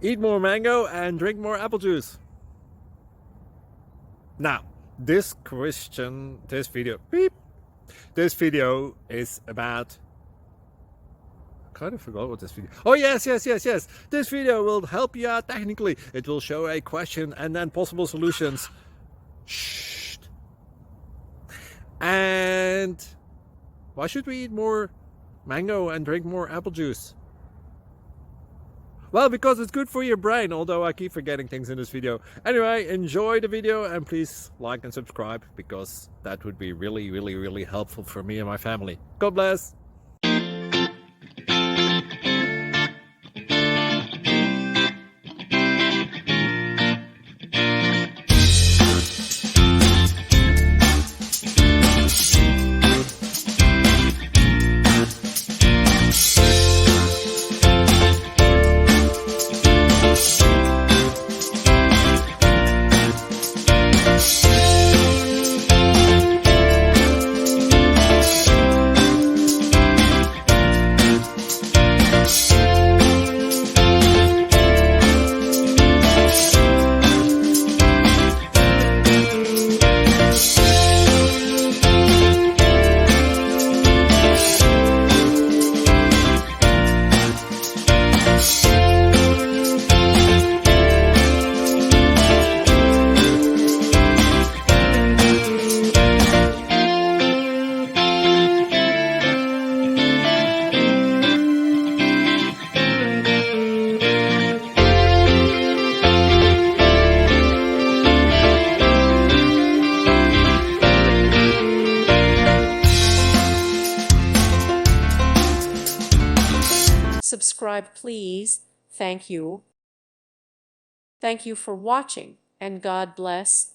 Eat more mango and drink more apple juice. Now, this video is about, I kind of forgot what this video. Oh yes. This video will help you out technically. It will show a question and then possible solutions. Shh. And why should we eat more mango and drink more apple juice? Well, because it's good for your brain, although I keep forgetting things in this video. Anyway, enjoy the video and please like and subscribe, because that would be really helpful for me and my family. God bless! Subscribe, please. Thank you. Thank you for watching, and God bless.